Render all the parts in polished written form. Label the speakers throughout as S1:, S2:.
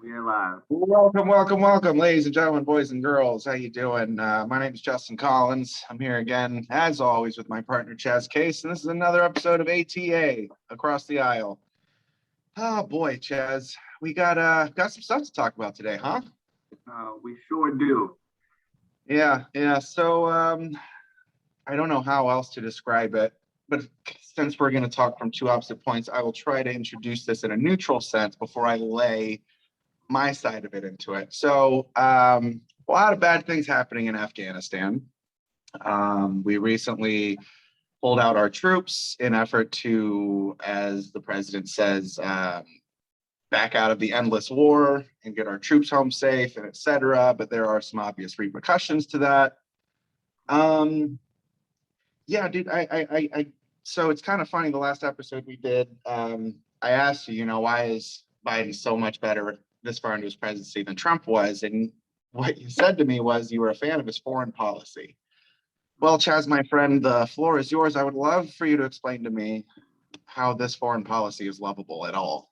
S1: We're live.
S2: Welcome, ladies and gentlemen, boys and girls. How you doing? My name is Justin Collins. I'm here again, as always, with my partner Chaz Case, and this is another episode of ATA Across the Aisle. Oh boy, Chaz, we got some stuff to talk about today, huh?
S1: We sure do.
S2: Yeah. So I don't know how else to describe it, but since we're going to talk from two opposite points, I will try to introduce this in a neutral sense before I lay my side of it into it. So a lot of bad things happening in Afghanistan. We recently pulled out our troops in effort to, as the president says, back out of the endless war and get our troops home safe and etc. But there are some obvious repercussions to that. Yeah, dude, I so it's kind of funny. The last episode we did, I asked you, why is Biden so much better this far into his presidency than Trump was? And what you said to me was you were a fan of his foreign policy. Well, Chaz, my friend, the floor is yours. I would love for you to explain to me how this foreign policy is lovable at all.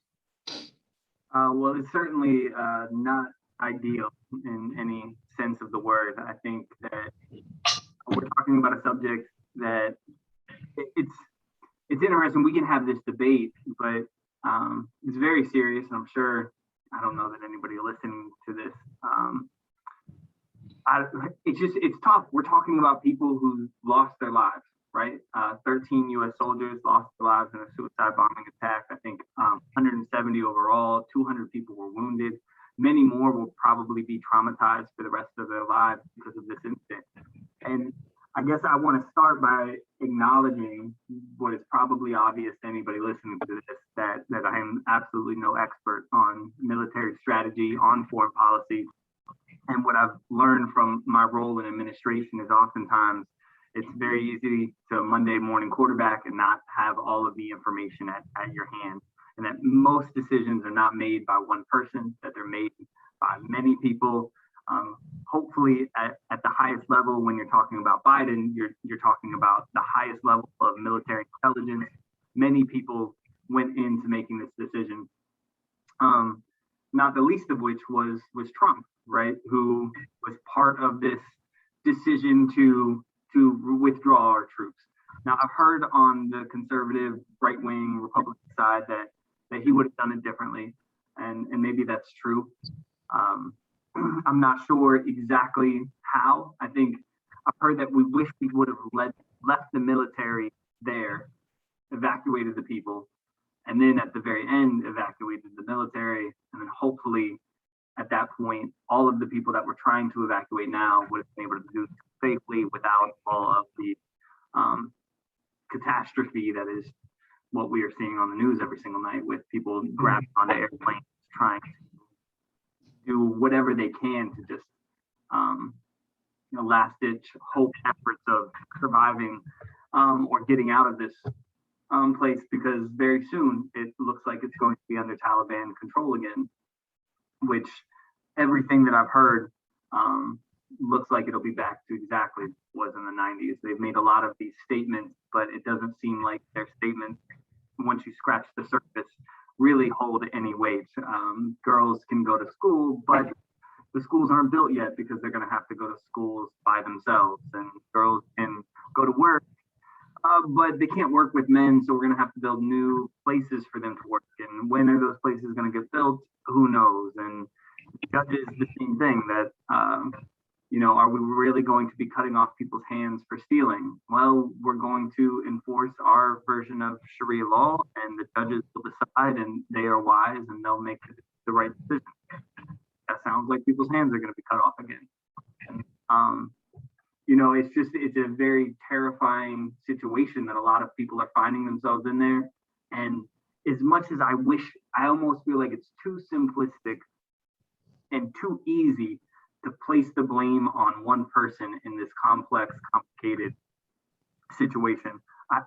S1: Well, it's certainly not ideal in any sense of the word. I think that we're talking about a subject that it's interesting. We can have this debate, but it's very serious, and I'm sure, I don't know that anybody listening to this, it's tough. We're talking about people who lost their lives, right? 13 U.S. soldiers lost their lives in a suicide bombing attack. I think 170 overall, 200 people were wounded. Many more will probably be traumatized for the rest of their lives because of this incident. And I guess I want to start by acknowledging what is probably obvious to anybody listening to this, that I am absolutely no expert on military strategy, on foreign policy. And what I've learned from my role in administration is oftentimes it's very easy to Monday morning quarterback and not have all of the information at your hand. And that most decisions are not made by one person, that they're made by many people. Hopefully at the highest level, when you're talking about Biden, you're talking about the highest level of military intelligence. Many people went into making this decision, not the least of which was Trump, right? Who was part of this decision to withdraw our troops. Now, I've heard on the conservative, right-wing Republican side that he would have done it differently, and maybe that's true. I'm not sure exactly how. I think I've heard that we wish we would have left the military there, evacuated the people, and then at the very end evacuated the military, and then hopefully at that point all of the people that we're trying to evacuate now would have been able to do it safely without all of the catastrophe that is what we are seeing on the news every single night, with people grabbing onto airplanes trying to do whatever they can to just last ditch hope efforts of surviving or getting out of this place, because very soon it looks like it's going to be under Taliban control again, which everything that I've heard looks like it'll be back to exactly what was in the 90s. They've made a lot of these statements, but it doesn't seem like their statements, once you scratch the surface, really hold any weight. Girls can go to school, but the schools aren't built yet because they're going to have to go to schools by themselves, and girls can go to work, but they can't work with men, so we're going to have to build new places for them to work. And when are those places going to get built? Who knows? And judges the same thing, that are we really going to be cutting off people's hands for stealing? Well, we're going to enforce our version of Sharia law, and the judges will decide, and they are wise, and they'll make the right decision. That sounds like people's hands are going to be cut off again. And, it's a very terrifying situation that a lot of people are finding themselves in there. And as much as I almost feel like it's too simplistic and too easy to place the blame on one person in this complex, complicated situation.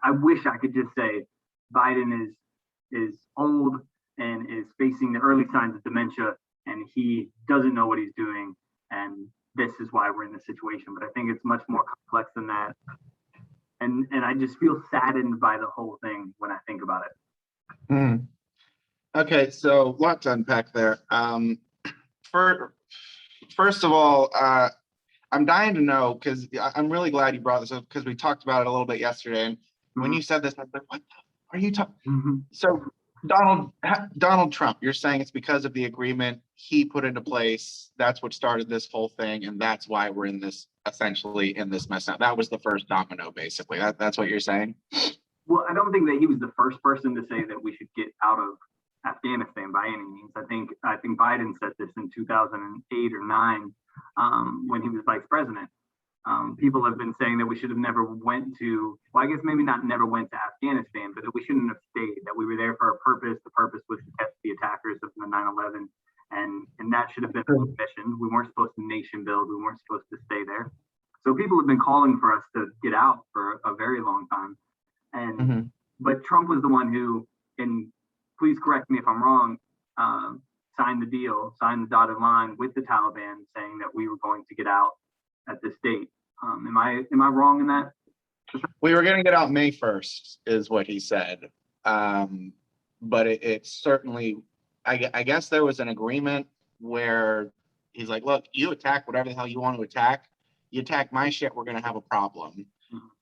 S1: I wish I could just say Biden is old and is facing the early signs of dementia, and he doesn't know what he's doing, and this is why we're in this situation. But I think it's much more complex than that. And I just feel saddened by the whole thing when I think about it.
S2: Okay, so a lot to unpack there. first of all, I'm dying to know, because I'm really glad you brought this up, because we talked about it a little bit yesterday. And when you said this, I was like, what the, are you talking? So Donald Trump, you're saying it's because of the agreement he put into place. That's what started this whole thing. And that's why we're essentially in this mess now. That was the first domino, basically. That's what you're saying?
S1: Well, I don't think that he was the first person to say that we should get out of Afghanistan by any means. I think Biden said this in 2008 or 9 when he was vice president. People have been saying that we should have never went to, well, I guess maybe not never went to Afghanistan, but that we shouldn't have stayed, that we were there for a purpose. The purpose was to catch the attackers of the 9/11, and that should have been the mission. We weren't supposed to nation build. We weren't supposed to stay there. So people have been calling for us to get out for a very long time. And but Trump was the one who, and please correct me if I'm wrong, signed the deal, signed the dotted line with the Taliban, saying that we were going to get out at this date. Am I wrong in that?
S2: We were going to get out May 1st, is what he said. But it certainly, I guess there was an agreement where he's like, look, you attack whatever the hell you want to attack. You attack my shit, we're going to have a problem.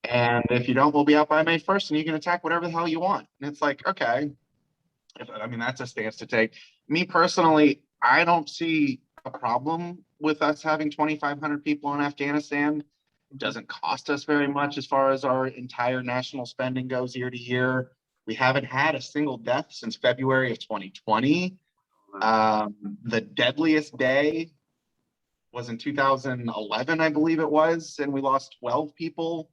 S2: And if you don't, we'll be out by May 1st, and you can attack whatever the hell you want. And it's like, okay. I mean, that's a stance to take. Me personally, I don't see a problem with us having 2,500 people in Afghanistan. It doesn't cost us very much as far as our entire national spending goes year to year. We haven't had a single death since February of 2020. The deadliest day was in 2011, I believe it was, and we lost 12 people.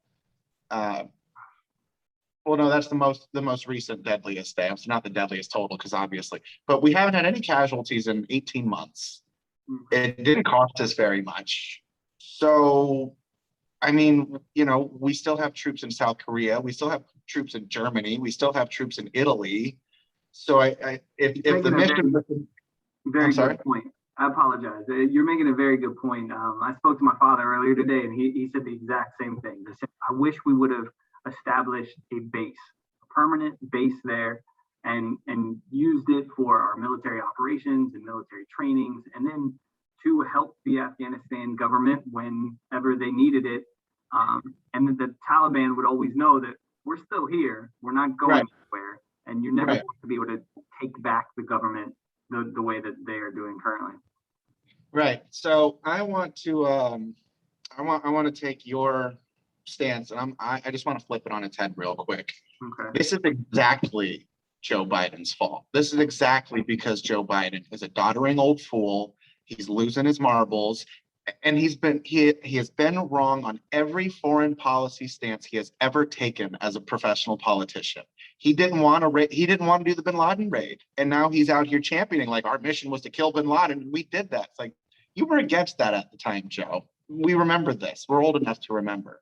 S2: Well, no, that's the most recent deadliest day. It's not the deadliest total, because obviously, but we haven't had any casualties in 18 months. It didn't cost us very much. So, I mean, we still have troops in South Korea. We still have troops in Germany. We still have troops in Italy. So if the mission,
S1: very good point. I apologize. You're making a very good point. I spoke to my father earlier today, and he said the exact same thing. He said, I wish we would have established a base, a permanent base there, and used it for our military operations and military trainings, and then to help the Afghanistan government whenever they needed it. And that the Taliban would always know that we're still here, we're not going anywhere, and you're never going to be able to take back the government the way that they are doing currently.
S2: Right. So I want to take your stance, and I just want to flip it on its head real quick.
S1: Okay.
S2: This is exactly Joe Biden's fault. This is exactly because Joe Biden is a doddering old fool. He's losing his marbles, and he has been wrong on every foreign policy stance he has ever taken as a professional politician. He didn't want to do the bin Laden raid, and now he's out here championing like our mission was to kill bin Laden, and we did that. It's like, you were against that at the time, Joe. We remember this. We're old enough to remember.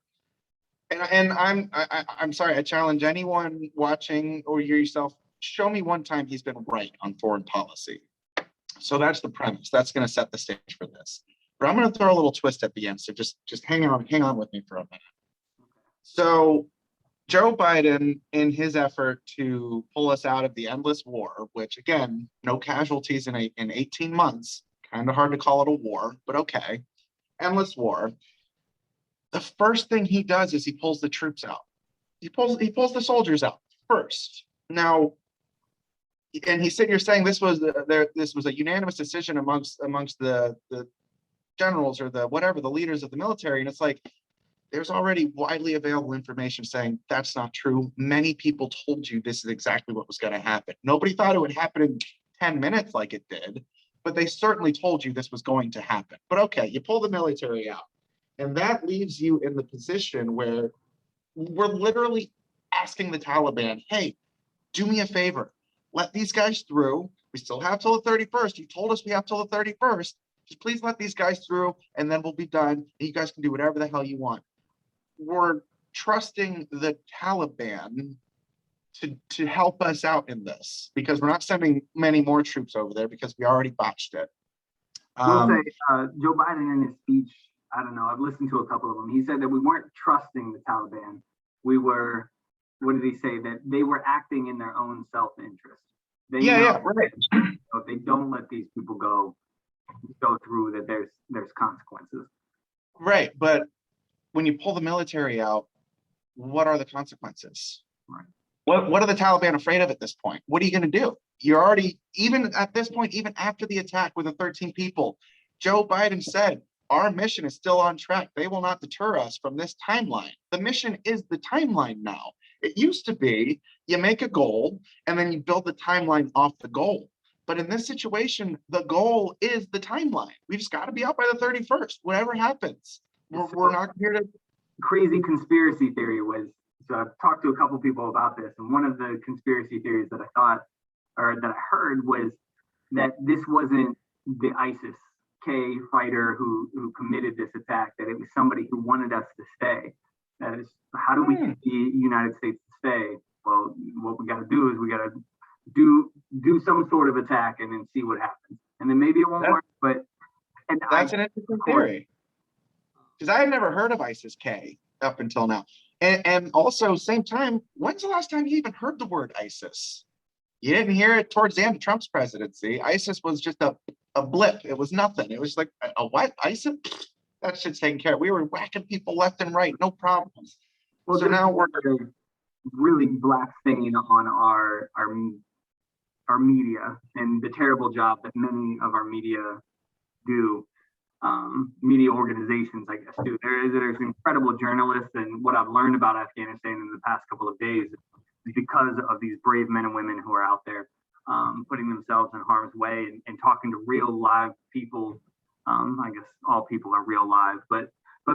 S2: And I'm sorry, I challenge anyone watching or yourself, show me one time he's been right on foreign policy. So that's the premise. That's going to set the stage for this. But I'm going to throw a little twist at the end. So just hang on with me for a minute. So Joe Biden, in his effort to pull us out of the endless war, which again, no casualties in 18 months, kind of hard to call it a war, but okay, endless war. The first thing he does is he pulls the troops out. He pulls the soldiers out first. Now, and he's sitting here saying this was a unanimous decision amongst the generals or the leaders of the military, and it's like, there's already widely available information saying that's not true. Many people told you this is exactly what was going to happen. Nobody thought it would happen in 10 minutes like it did, but they certainly told you this was going to happen. But okay, you pull the military out, and that leaves you in the position where we're literally asking the Taliban, hey, do me a favor, let these guys through. We still have till the 31st. You told us we have till the 31st. Just please let these guys through, and then we'll be done. And you guys can do whatever the hell you want. We're trusting the Taliban to help us out in this, because we're not sending many more troops over there because we already botched it.
S1: Joe Biden in his speech, I don't know, I've listened to a couple of them. He said that we weren't trusting the Taliban. We were, what did he say? That they were acting in their own self-interest. Right.
S2: If
S1: they don't let these people go, go through that there's consequences.
S2: Right, but when you pull the military out, what are the consequences?
S1: Right.
S2: What are the Taliban afraid of at this point? What are you going to do? You're already, even at this point, even after the attack with the 13 people, Joe Biden said, our mission is still on track. They will not deter us from this timeline. The mission is the timeline now. It used to be you make a goal and then you build the timeline off the goal. But in this situation, the goal is the timeline. We just got to be out by the 31st, whatever happens. We're not here to.
S1: Crazy conspiracy theory was, so I've talked to a couple people about this, and one of the conspiracy theories that I thought, or that I heard, was that this wasn't the ISIS-K fighter who committed this attack, that it was somebody who wanted us to stay. That is, how do we get the United States to stay? Well, what we got to do is we got to do some sort of attack and then see what happens. And then maybe it won't work, but
S2: that's an interesting theory. Because I had never heard of ISIS-K up until now. And also, same time, when's the last time you even heard the word ISIS? You didn't hear it towards the end of Trump's presidency. ISIS was just a blip. It was nothing. It was like, a what? ISIS? That shit's taken care of. We were whacking people left and right, no problems.
S1: Well, so now we're really blasting on our media and the terrible job that many of our media do. Media organizations, I guess, do. There's incredible journalists, and what I've learned about Afghanistan in the past couple of days is because of these brave men and women who are out there putting themselves in harm's way and talking to real live people. I guess all people are real live, but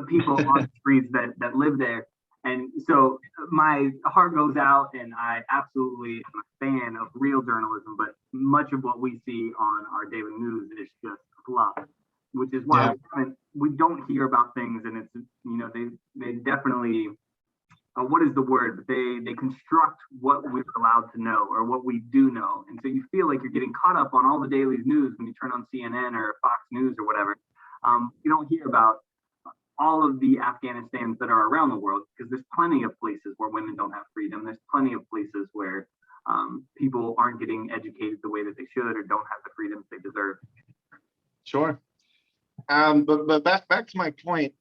S1: people on the streets that live there. And so my heart goes out, and I absolutely am a fan of real journalism, but much of what we see on our daily news is just fluff, which is why we don't hear about things. And it's, they definitely, what is the word? They construct what we're allowed to know or what we do know. And so you feel like you're getting caught up on all the daily news when you turn on CNN or Fox News or whatever. You don't hear about all of the Afghanistans that are around the world, because there's plenty of places where women don't have freedom. There's plenty of places where people aren't getting educated the way that they should or don't have the freedoms they deserve.
S2: Sure. But back to my point,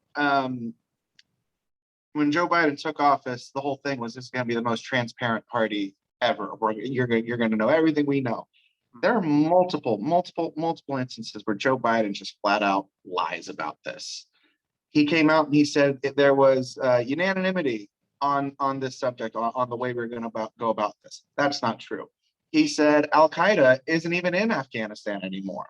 S2: when Joe Biden took office, the whole thing was, this is going to be the most transparent party ever. You're going to know everything we know. There are multiple instances where Joe Biden just flat out lies about this. He came out and he said there was unanimity on this subject, on the way we're going to go about this. That's not true. He said Al-Qaeda isn't even in Afghanistan anymore.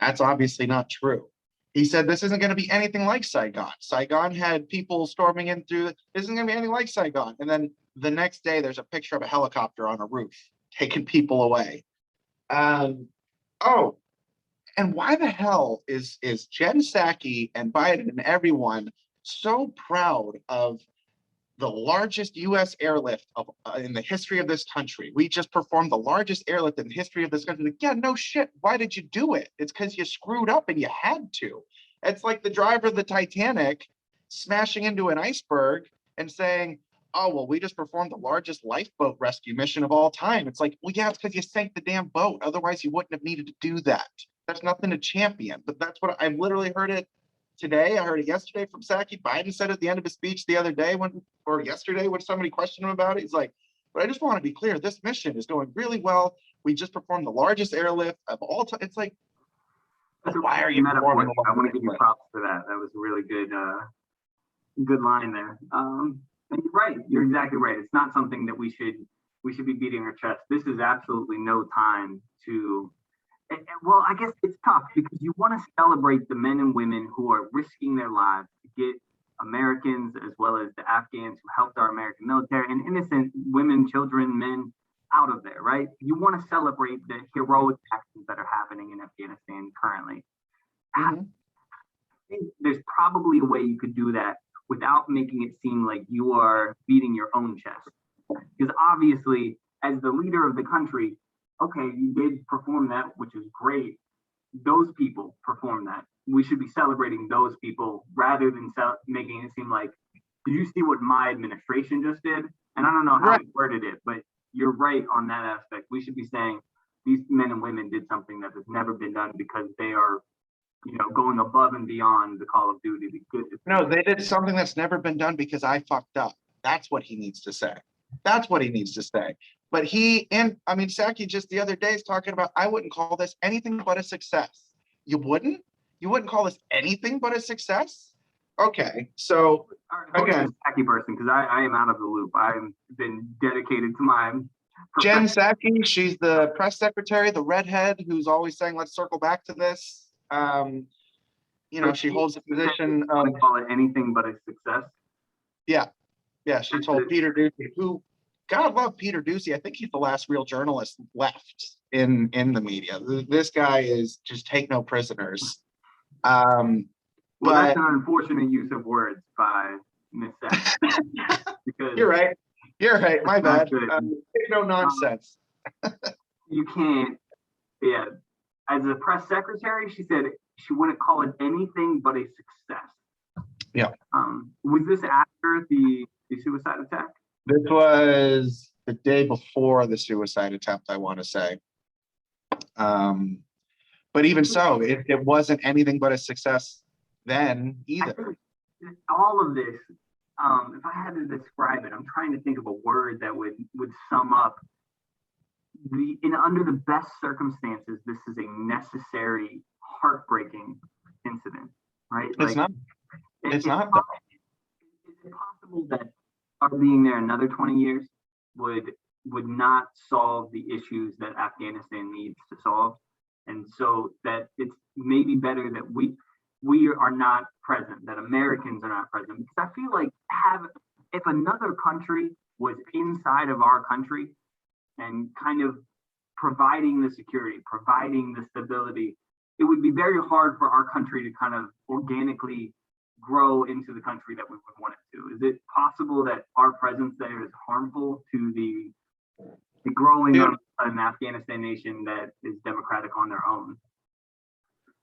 S2: That's obviously not true. He said this isn't going to be anything like Saigon. Saigon had people storming in through. This isn't going to be anything like Saigon. And then the next day, there's a picture of a helicopter on a roof taking people away. And why the hell is Jen Psaki and Biden and everyone so proud of the largest U.S. airlift in the history of this country? We just performed the largest airlift in the history of this country. Like, yeah, no shit. Why did you do it? It's because you screwed up and you had to. It's like the driver of the Titanic smashing into an iceberg and saying, oh, well, we just performed the largest lifeboat rescue mission of all time. It's like, well, yeah, it's because you sank the damn boat. Otherwise, you wouldn't have needed to do that. That's nothing to champion. But that's what I've literally heard it today. I heard it yesterday from Psaki. Biden said at the end of his speech the other day yesterday when somebody questioned him about it, he's like, but I just want to be clear, this mission is going really well. We just performed the largest airlift of all time. It's like, why are you performing?
S1: I want to give you props for that. That was a really good line there. And you're right. You're exactly right. It's not something that we should be beating our chest. This is absolutely no time to. Well, I guess it's tough because you want to celebrate the men and women who are risking their lives to get Americans as well as the Afghans who helped our American military and innocent women, children, men out of there, right? You want to celebrate the heroic actions that are happening in Afghanistan currently. Mm-hmm. I think there's probably a way you could do that without making it seem like you are beating your own chest. Because obviously, as the leader of the country, okay, you did perform that, which is great. Those people performed that. We should be celebrating those people rather than making it seem like, did you see what my administration just did? And I don't know how he worded it, but you're right on that aspect. We should be saying these men and women did something that has never been done because they are going above and beyond the Call of Duty.
S2: No, they did something that's never been done because I fucked up. That's what he needs to say. That's what he needs to say. But Psaki just the other day is talking about, I wouldn't call this anything but a success. You wouldn't? You wouldn't call this anything but a success? Okay, so again,
S1: Psaki person, because I am out of the loop. I've been dedicated to my
S2: Jen Psaki, she's the press secretary, the redhead who's always saying, let's circle back to this. She holds a position of
S1: call it anything but a success.
S2: Yeah. She told Peter Doocy, who, God love Peter Doocy. I think he's the last real journalist left in the media. This guy is just take no prisoners.
S1: Well, that's an unfortunate use of words by Miss Psaki.
S2: You're right. My bad. Take no nonsense.
S1: You can't. Yeah. As a press secretary, she said she wouldn't call it anything but a success.
S2: Yeah.
S1: Was this after the suicide attack?
S2: This was the day before the suicide attempt, I want to say. But even so, it wasn't anything but a success then either.
S1: All of this, if I had to describe it, I'm trying to think of a word that would sum up under the best circumstances, this is a necessary, heartbreaking incident, right?
S2: It's not. It's not.
S1: Is it possible that our being there another 20 years would not solve the issues that Afghanistan needs to solve? And so that it's maybe better that we are not present, that Americans are not present, because I feel like if another country was inside of our country and kind of providing the security, providing the stability, it would be very hard for our country to kind of organically grow into the country that we would want it to. Is it possible that our presence there is harmful to the growing of an Afghanistan nation that is democratic on their own?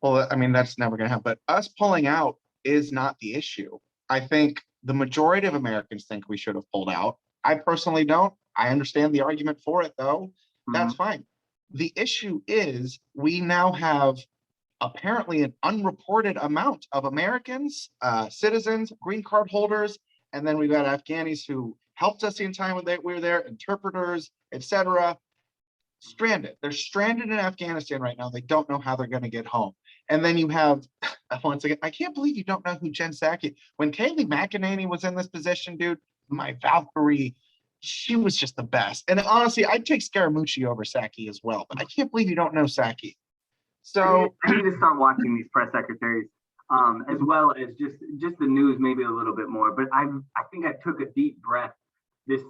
S2: Well, that's never going to happen. But us pulling out is not the issue. I think the majority of Americans think we should have pulled out. I personally don't. I understand the argument for it, though. That's fine. The issue is we now have apparently an unreported amount of Americans, citizens, green card holders, and then we've got Afghanis who helped us in time when we were there, interpreters, etc. Stranded. They're stranded in Afghanistan right now. They don't know how they're going to get home. And then you have, once again, I can't believe you don't know who Jen Psaki. When Kayleigh McEnany was in this position, dude, my Valkyrie, she was just the best. And honestly, I'd take Scaramucci over Psaki as well. But I can't believe you don't know Psaki. So
S1: I need to start watching these press secretaries, as well as just the news, maybe a little bit more. But I think I took a deep breath this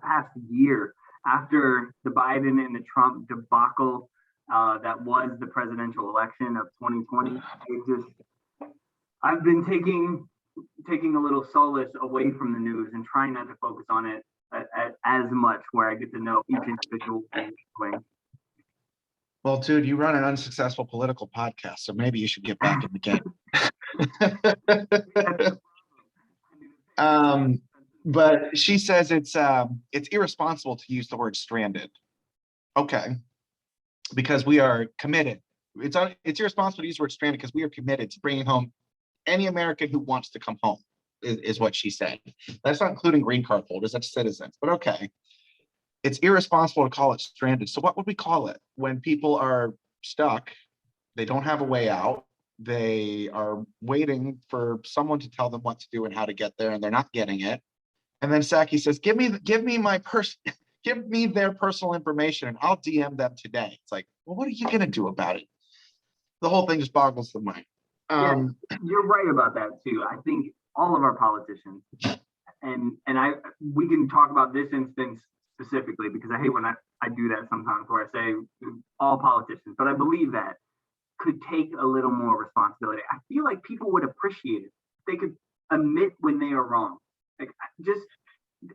S1: past year after the Biden and the Trump debacle that was the presidential election of 2020. I've been taking a little solace away from the news and trying not to focus on it as much, where I get to know each individual thing.
S2: Well, dude, you run an unsuccessful political podcast, so maybe you should get back in the game. But she says it's irresponsible to use the word stranded. Okay, because we are committed. It's irresponsible to use the word stranded because we are committed to bringing home any American who wants to come home, is what she said. That's not including green card holders, that's citizens. But okay. It's irresponsible to call it stranded. So what would we call it when people are stuck? They don't have a way out. They are waiting for someone to tell them what to do and how to get there, and they're not getting it. And then Psaki says, "Give me their personal information, and I'll DM them today." It's like, well, what are you gonna do about it? The whole thing just boggles the mind.
S1: You're right about that too. I think all of our politicians, and we can talk about this instance specifically, because I hate when I do that sometimes, where I say all politicians, but I believe that could take a little more responsibility. I feel like people would appreciate it. They could admit when they are wrong. Like,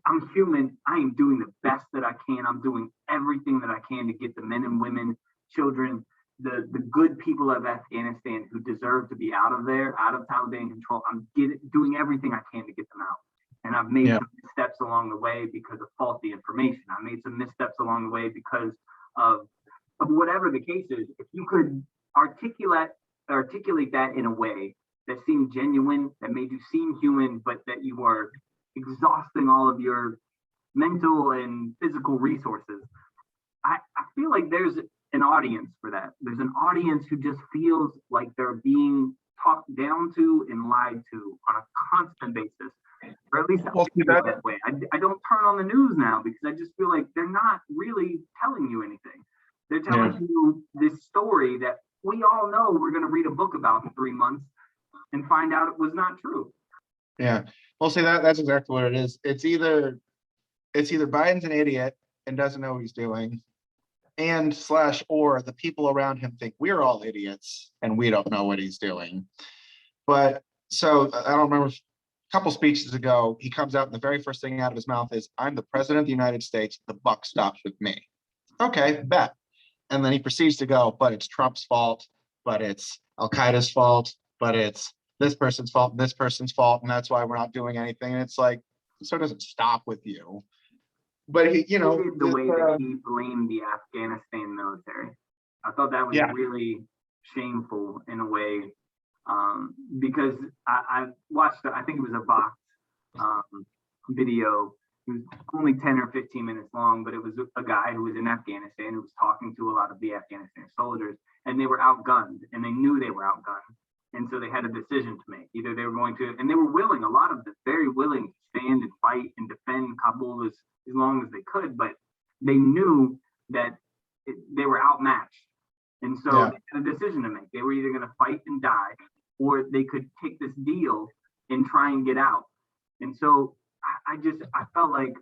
S1: I'm human. I am doing the best that I can. I'm doing everything that I can to get the men and women, children, the good people of Afghanistan who deserve to be out of there, out of Taliban control. I'm doing everything I can to get them out. And I've made some missteps along the way because of faulty information. I made some missteps along the way because of whatever the case is. If you could articulate articulate that in a way that seemed genuine, that made you seem human, but that you are exhausting all of your mental and physical resources. I feel like there's an audience for that. There's an audience who just feels like they're being talked down to and lied to on a constant basis. Or at least
S2: Well, see,
S1: that way. I don't turn on the news now because I just feel like they're not really telling you anything. They're telling you this story that we all know we're going to read a book about in 3 months and find out it was not true.
S2: Yeah. Well, see, that's exactly what it is. It's either Biden's an idiot and doesn't know what he's doing, and or the people around him think we're all idiots and we don't know what he's doing. But so I don't remember, a couple speeches ago, he comes out and the very first thing out of his mouth is, "I'm the president of the United States. The buck stops with me." Okay, bet. And then he proceeds to go, but it's Trump's fault, but it's Al Qaeda's fault, but it's this person's fault and this person's fault, and that's why we're not doing anything. And it's like, so it doesn't stop with you. But he,
S1: the way that he blamed the Afghanistan military, I thought that was really shameful in a way, because I watched, I think it was a Vox video. It was only 10 or 15 minutes long, but it was a guy who was in Afghanistan who was talking to a lot of the Afghanistan soldiers, and they were outgunned, and they knew they were outgunned. And so they had a decision to make. Either they were going to, and they were willing, a lot of them, very willing to stand and fight and defend Kabul as long as they could, but they knew that they were outmatched. And so they had a decision to make. They were either going to fight and die, or they could take this deal and try and get out. And so I felt like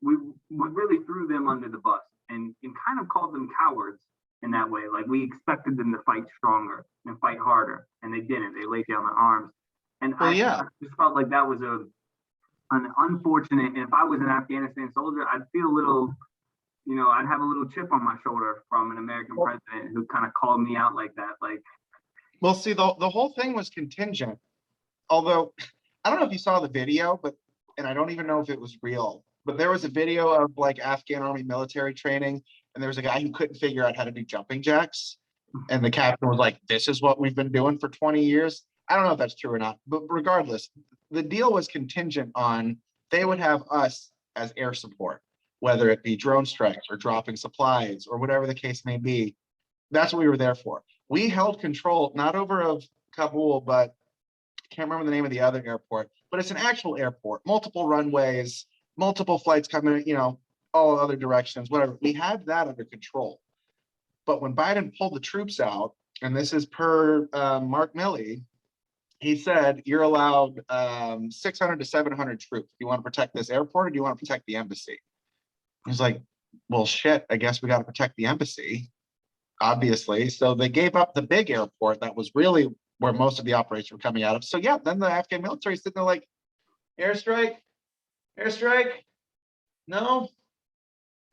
S1: we really threw them under the bus and kind of called them cowards in that way. Like, we expected them to fight stronger and fight harder, and they didn't. They laid down their arms. And I just felt like that was an unfortunate, and if I was an Afghanistan soldier, I'd feel a little, I'd have a little chip on my shoulder from an American president who kind of called me out like that. Like,
S2: well, see, the whole thing was contingent. Although I don't know if you saw the video, and I don't even know if it was real, but there was a video of like Afghan army military training, and there was a guy who couldn't figure out how to do jumping jacks. And the captain was like, "This is what we've been doing for 20 years. I don't know if that's true or not, but regardless, the deal was contingent on they would have us as air support, whether it be drone strikes or dropping supplies or whatever the case may be. That's what we were there for. We held control, not over of Kabul, but I can't remember the name of the other airport, but it's an actual airport, multiple runways, multiple flights coming, all other directions, whatever. We had that under control. But when Biden pulled the troops out, and this is per Mark Milley, he said, you're allowed 600 to 700 troops. Do you want to protect this airport, or do you want to protect the embassy? He's like, well, shit, I guess we got to protect the embassy, obviously. So they gave up the big airport that was really where most of the operations were coming out of. So yeah, then the Afghan military is sitting there like, airstrike, no.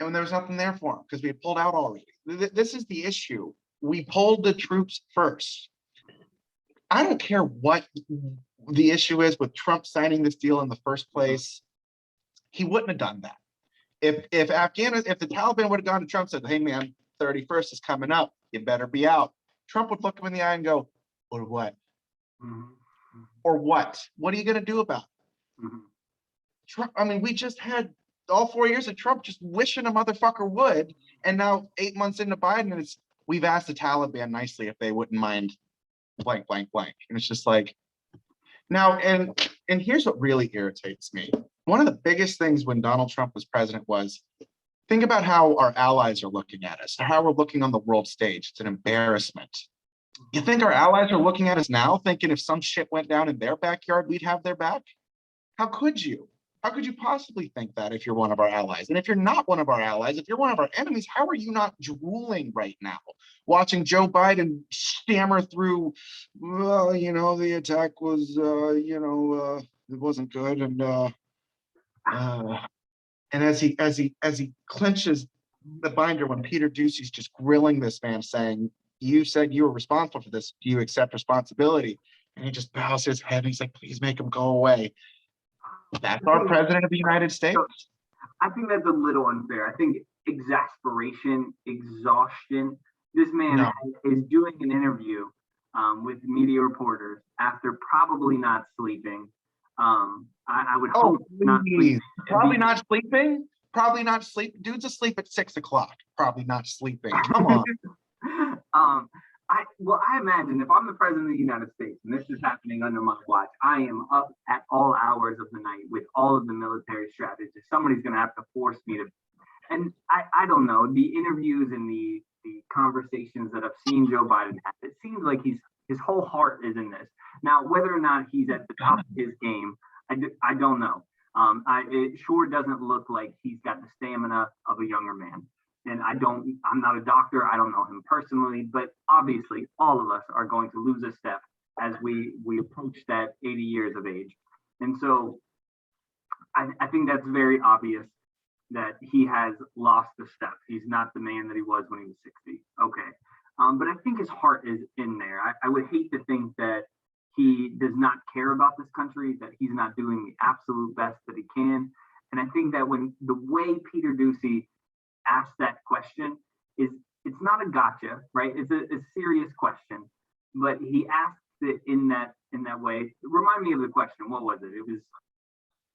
S2: And there was nothing there for them because we had pulled out already. This is the issue. We pulled the troops first. I don't care what the issue is with Trump signing this deal in the first place. He wouldn't have done that. If the Taliban would have gone to Trump and said, "Hey man, 31st is coming up, you better be out," Trump would look him in the eye and go, "Or what? Or what? What are you going to do about it?" Trump, I mean, we just had all 4 years of Trump just wishing a motherfucker would, and now 8 months into Biden, we've asked the Taliban nicely if they wouldn't mind blank, blank, blank. And it's just like, now, and here's what really irritates me. One of the biggest things when Donald Trump was president was, think about how our allies are looking at us, how we're looking on the world stage. It's an embarrassment. You think our allies are looking at us now, thinking if some shit went down in their backyard, we'd have their back? How could you? How could you possibly think that if you're one of our allies? And if you're not one of our allies, if you're one of our enemies, how are you not drooling right now, watching Joe Biden stammer through, well, the attack was, it wasn't good. And as he clenches the binder when Peter Ducey's just grilling this man saying, you said you were responsible for this. Do you accept responsibility? And he just bows his head and he's like, please make him go away. That's our president of the United States.
S1: I think that's a little unfair. I think exasperation, exhaustion. This man is doing an interview with media reporters after probably not sleeping. I would hope not sleeping.
S2: Probably not sleeping. Probably not sleeping. Dude's asleep at 6 o'clock. Probably not sleeping. Come on.
S1: I imagine if I'm the president of the United States and this is happening under my watch, I am up at all hours of the night with all of the military strategists. Somebody's going to have to force me to. And I don't know, the interviews and the conversations that I've seen Joe Biden have, it seems like his whole heart is in this. Now, whether or not he's at the top of his game, I don't know. It sure doesn't look like he's got the stamina of a younger man. And I'm not a doctor, I don't know him personally, but obviously all of us are going to lose a step as we approach that 80 years of age. And so I think that's very obvious that he has lost a step. He's not the man that he was when he was 60. Okay. But I think his heart is in there. I would hate to think that he does not care about this country, that he's not doing the absolute best that he can. And I think that when the way Peter Doocy asked that question it's not a gotcha, right? It's a serious question, but he asked it in that way. Remind me of the question. What was it? It was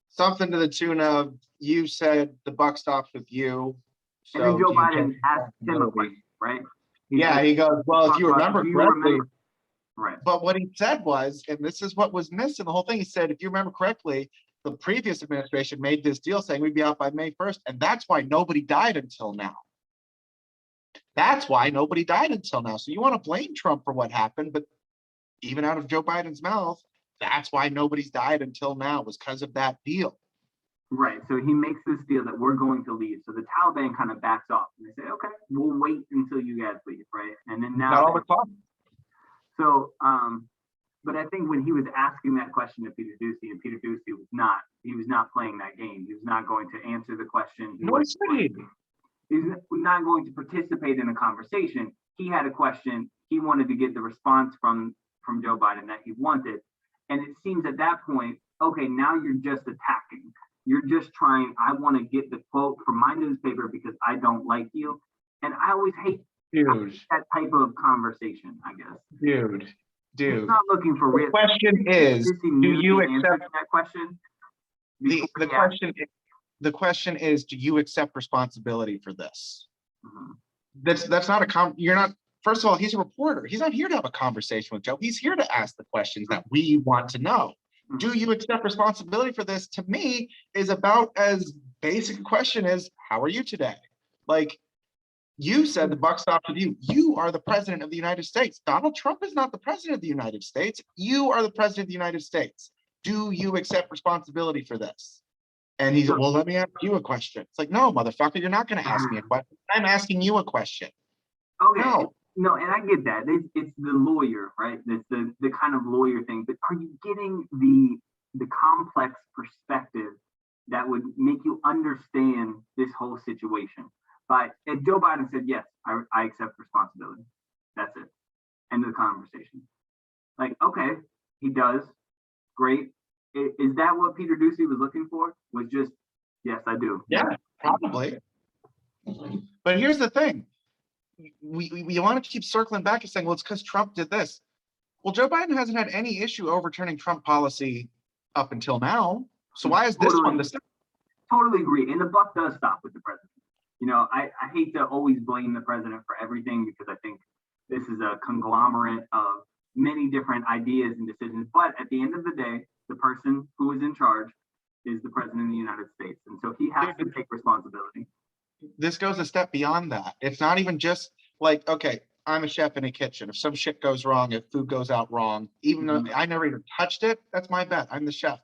S2: something to the tune of, you said the buck stops with you.
S1: So and then Joe Biden asked him a question, right?
S2: He goes, well, if you remember correctly,
S1: right.
S2: But what he said was, and this is what was missed in the whole thing, he said, if you remember correctly, the previous administration made this deal saying we'd be out by May 1st, and that's why nobody died until now. That's why nobody died until now. So you want to blame Trump for what happened, but even out of Joe Biden's mouth, that's why nobody's died until now, was because of that deal.
S1: Right. So he makes this deal that we're going to leave. So the Taliban kind of backs off and they say, okay, we'll wait until you guys leave, right? And then now
S2: not all the time.
S1: So but I think when he was asking that question to Peter Doocy, and Peter Doocy was not playing that game. He was not going to answer the question. He was not going to participate in a conversation. He had a question. He wanted to get the response from Joe Biden that he wanted. And it seems at that point, okay, now you're just attacking. You're just trying, I want to get the quote from my newspaper because I don't like you. And I always hate that type of conversation, I guess.
S2: Dude.
S1: He's not looking for
S2: the question is, do you accept
S1: that question?
S2: The question is, do you accept responsibility for this?
S1: Mm-hmm.
S2: That's not you're not, first of all, he's a reporter. He's not here to have a conversation with Joe. He's here to ask the questions that we want to know. Mm-hmm. Do you accept responsibility for this? To me, is about as basic a question as, how are you today? Like, you said the buck stops with you. You are the president of the United States. Donald Trump is not the president of the United States. You are the president of the United States. Do you accept responsibility for this? And he's like, well, let me ask you a question. It's like, no, motherfucker, you're not going to ask me a question. I'm asking you a question.
S1: Okay. No, and I get that. It's the lawyer, right? It's the kind of lawyer thing. But are you getting the complex perspective that would make you understand this whole situation? But if Joe Biden said, yes, I accept responsibility. That's it. End of the conversation. Like, okay, he does. Great. Is that what Peter Doocy was looking for? Was just, yes, I do.
S2: Yeah, probably. But here's the thing. We want to keep circling back and saying, well, it's because Trump did this. Well, Joe Biden hasn't had any issue overturning Trump policy up until now. So why is this one the same?
S1: Totally agree. And the buck does stop with the president. You know, I hate to always blame the president for everything because I think this is a conglomerate of many different ideas and decisions. But at the end of the day, the person who is in charge is the president of the United States. And so he has to take responsibility.
S2: This goes a step beyond that. It's not even just like, okay, I'm a chef in a kitchen. If some shit goes wrong, if food goes out wrong, even though I never even touched it, that's my bad. I'm the chef.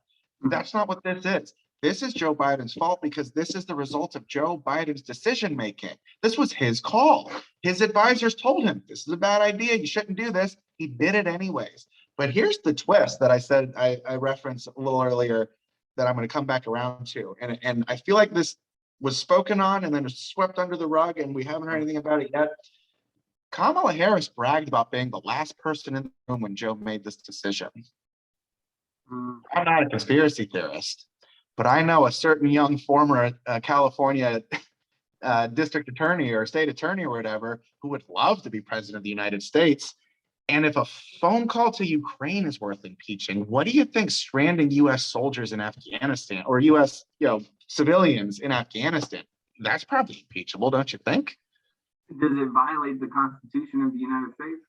S2: That's not what this is. This is Joe Biden's fault because this is the result of Joe Biden's decision making. This was his call. His advisors told him, this is a bad idea. You shouldn't do this. He did it anyways. But here's the twist that I said, I referenced a little earlier that I'm going to come back around to. And I feel like this was spoken on and then was swept under the rug and we haven't heard anything about it yet. Kamala Harris bragged about being the last person in the room when Joe made this decision. I'm not a conspiracy theorist, but I know a certain young former California district attorney or state attorney or whatever who would love to be president of the United States. And if a phone call to Ukraine is worth impeaching, what do you think stranding U.S. soldiers in Afghanistan or U.S. Civilians in Afghanistan? That's probably impeachable, don't you think?
S1: Does it violate the Constitution of the United States?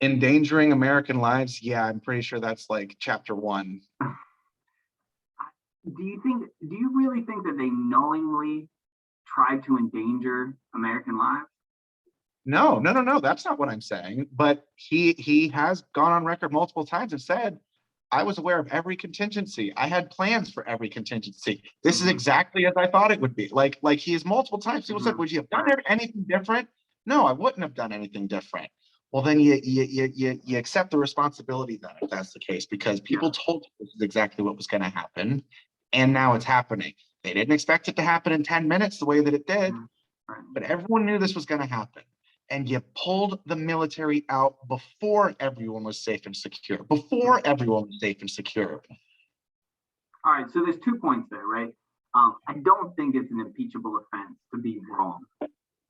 S2: Endangering American lives? Yeah, I'm pretty sure that's like chapter 1.
S1: Do you really think that they knowingly tried to endanger American lives?
S2: No. That's not what I'm saying. But he has gone on record multiple times and said, I was aware of every contingency. I had plans for every contingency. This is exactly as I thought it would be. Like he has multiple times. People said, would you have done anything different? No, I wouldn't have done anything different. Well, then you accept the responsibility then if that's the case, because people told you this is exactly what was going to happen. And now it's happening. They didn't expect it to happen in 10 minutes the way that it did, but everyone knew this was going to happen. And you pulled the military out before everyone was safe and secure. All
S1: right, so there's 2 points there, right? I don't think it's an impeachable offense to be wrong.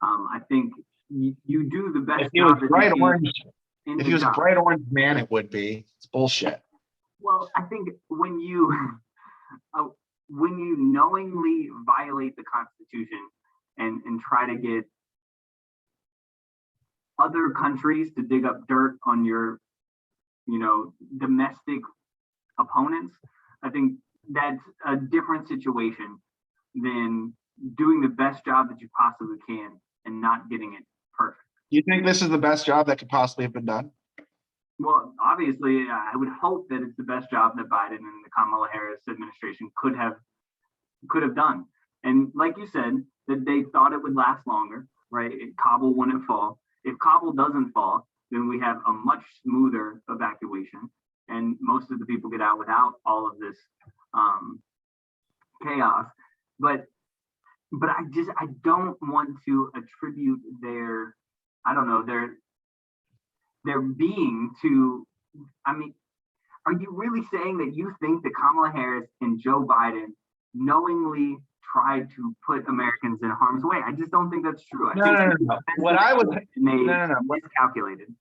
S1: I think you do the best job.
S2: If he was a bright orange man, it would be. It's bullshit.
S1: Well, I think when you knowingly violate the Constitution and try to get other countries to dig up dirt on your, domestic opponents, I think that's a different situation than doing the best job that you possibly can and not getting it perfect.
S2: You think this is the best job that could possibly have been done?
S1: Well, obviously, I would hope that it's the best job that Biden and the Kamala Harris administration could have done. And like you said, that they thought it would last longer, right? Kabul wouldn't fall. If Kabul doesn't fall, then we have a much smoother evacuation, and most of the people get out without all of this chaos. But I don't want to attribute their being to. I mean, are you really saying that you think that Kamala Harris and Joe Biden knowingly tried to put Americans in harm's way? I just don't think that's true.
S2: No.
S1: Miscalculated.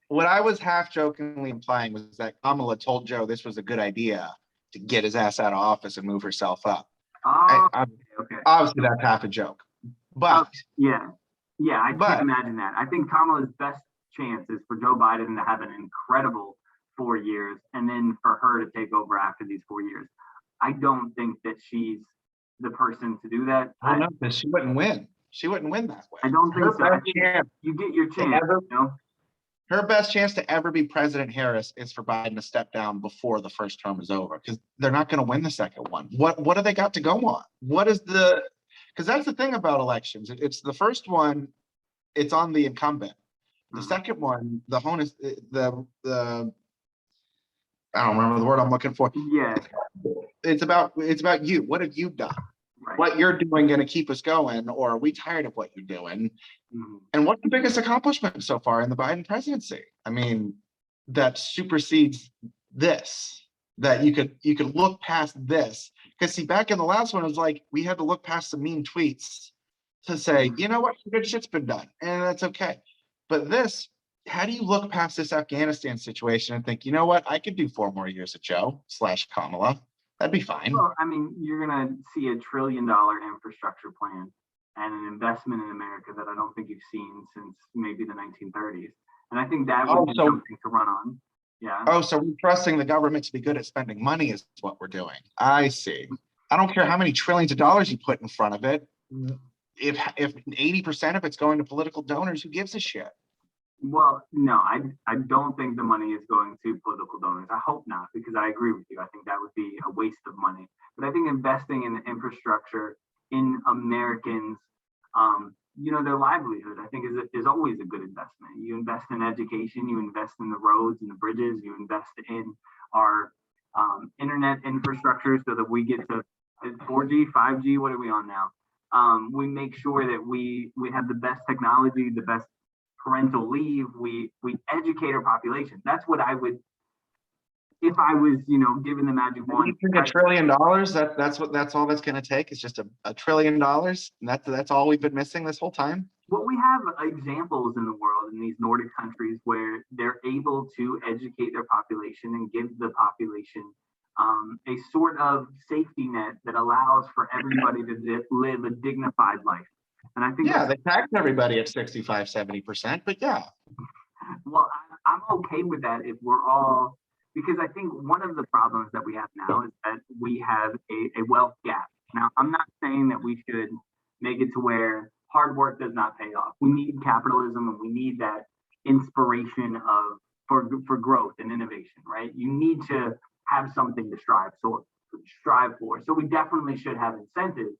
S2: What I was half jokingly implying was that Kamala told Joe this was a good idea to get his ass out of office and move herself up.
S1: Okay.
S2: Obviously, that's half a joke. But
S1: I can't imagine that. I think Kamala's best chance is for Joe Biden to have an incredible 4 years, and then for her to take over after these 4 years. I don't think that she's the person to do that.
S2: No, because she wouldn't win. She wouldn't win that way.
S1: I don't think so. I think you get your chance.
S2: Her best chance to ever be President Harris is for Biden to step down before the first term is over, because they're not going to win the second one. What do they got to go on? Because that's the thing about elections. It's the first one, it's on the incumbent. The second one, the I don't remember the word I'm looking for.
S1: Yeah.
S2: It's about you. What have you done? Right. What you're doing going to keep us going, or are we tired of what you're doing? Mm-hmm. And what's the biggest accomplishment so far in the Biden presidency? I mean, that supersedes this. That you could look past this, because see, back in the last one, it was like we had to look past some mean tweets to say, you know what, good shit's been done, and that's okay. But this, how do you look past this Afghanistan situation and think, you know what, I could do 4 more years of Joe/Kamala. That'd be fine.
S1: Well, I mean, you're going to see $1 trillion infrastructure plan and an investment in America that I don't think you've seen since maybe the 1930s. And I think that would be something to run on. Yeah.
S2: Oh, so we're trusting the government to be good at spending money is what we're doing. I see. I don't care how many trillions of dollars you put in front of it. If 80% of it's going to political donors, who gives a shit?
S1: Well, no, I don't think the money is going to political donors. I hope not, because I agree with you. I think that would be a waste of money. But I think investing in the infrastructure in Americans, their livelihood, I think is always a good investment. You invest in education, you invest in the roads and the bridges, you invest in our internet infrastructure so that we get to 4G, 5G, what are we on now? We make sure that we have the best technology, the best parental leave, we educate our population. That's what I would, if I was, given the magic wand.
S2: You think $1 trillion, that's all that's gonna take, is just $1 trillion? And that's all we've been missing this whole time?
S1: Well, we have examples in the world in these Nordic countries where they're able to educate their population and give the population a sort of safety net that allows for everybody to live a dignified life. And I think
S2: they tax everybody at 65, 70%, but yeah.
S1: Well, I'm okay with that if we're all, because I think one of the problems that we have now is that we have a wealth gap. Now, I'm not saying that we should make it to where hard work does not pay off. We need capitalism, and we need that inspiration for growth and innovation, right? You need to have something to strive for. So we definitely should have incentives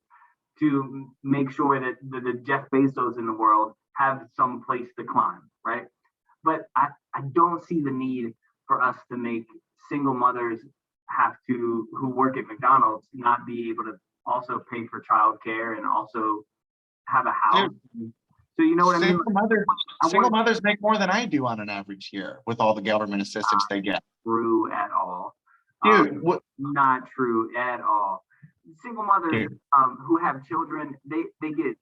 S1: to make sure that the Jeff Bezos in the world have some place to climb, right? But I don't see the need for us to make single mothers who work at McDonald's not be able to also pay for childcare and also have a house.
S2: Dude,
S1: so you know what I mean?
S2: Single mothers make more than I do on an average year with all the government assistance they get.
S1: True at all.
S2: Dude,
S1: not true at all. Single mothers who have children, they get,